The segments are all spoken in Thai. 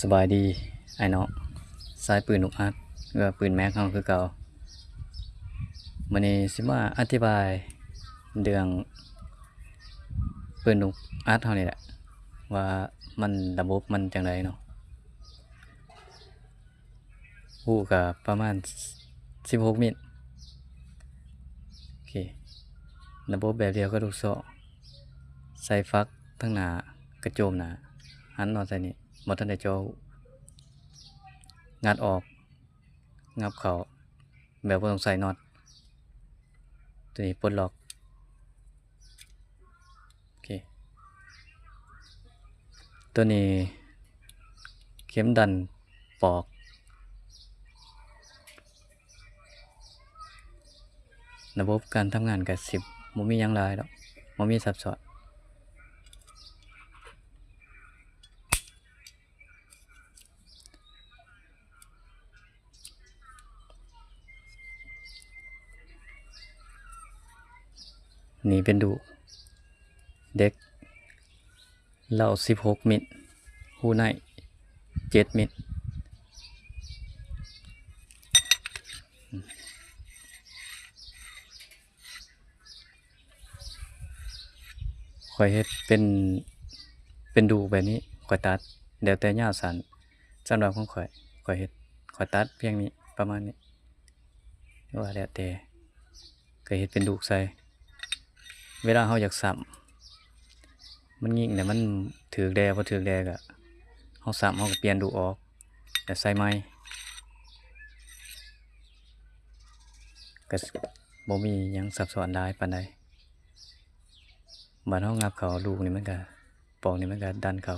สบายดีไอ้เนาะสายปืนลูกอัดหรือว่าปืนแม็กเฮาคือเก่ามื้อนี้สิมาอธิบายเรื่องปืนลูกอัดเฮานี่แหละว่ามันระบบมันจั่งใดเนาะฮู้ก็ประมาณ16มิลโอเคระบบแบบเดียวกับลูกศรใส่ฟักทั้งหน้ากระโจมหน้าหันมาใส่นี่บ่ทันได้จ่องัดออกงับเข้าแบบบ่ต้องใส่น็อตตัวนี้ปลดล็อกโอเคตัวนี้เข็มดันปอกระบบการทำงานก็บ่มีหยังหลายดอกบ่มีซับซ้อนนี่เป็นดูเด็กเหล้า16มิลหูใน7มิลข้อยเฮ็ดเป็นดูแบบนี้ข้อยตัดแล้วแต่ยาวสั้นสำหรับของข้อยเฮ็ดข้อยตัดเพียงนี้ประมาณนี้ว่าแล้วแต่ก็เฮ็ดเป็นดูใส่เวลาเฮาอยากซ้ำมันยิงเนี่ยมันถูกแดบ่ถูกแดก็เฮาซ้ำเฮาก็เปลี่ยนดูออกแล้วใส่ใหม่ก็บ่มีหยังซับซ้อนหลายปานใดบัดเฮางับเข้าลูกนี่มันก็ปอกนี่มันก็ดันเข้า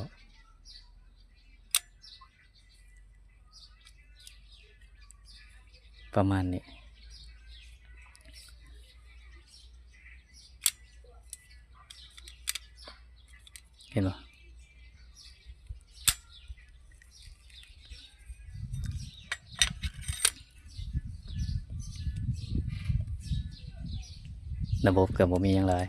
ประมาณนี้เห็นบ่ระบบก็บ่มีหยังหลาย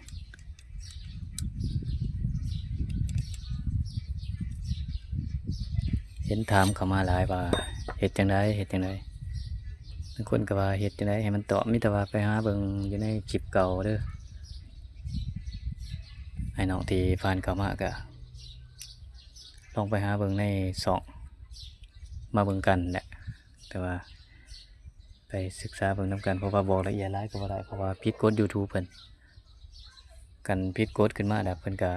เห็นถามเข้ามาหลายว่าเฮ็ดจังไดบางคนก็ว่าเฮ็ดจังไดให้มันตอบมีแต่ว่าไปหาเบิ่งอยู่ในคลิปเก่าเด้อไอ้น้องที่ผ่านเข้ามาก็ลองไปหาเบิ่งในช่องมาเบิ่งกันแหละแต่ว่าไปศึกษาเบิ่งนำกันเพราะว่าบอกละเอียดหลายก็บ่ได้เพราะว่าผิดกฎ YouTube เพิ่นกันผิดกฎขึ้นมาแล้วเพิ่นก็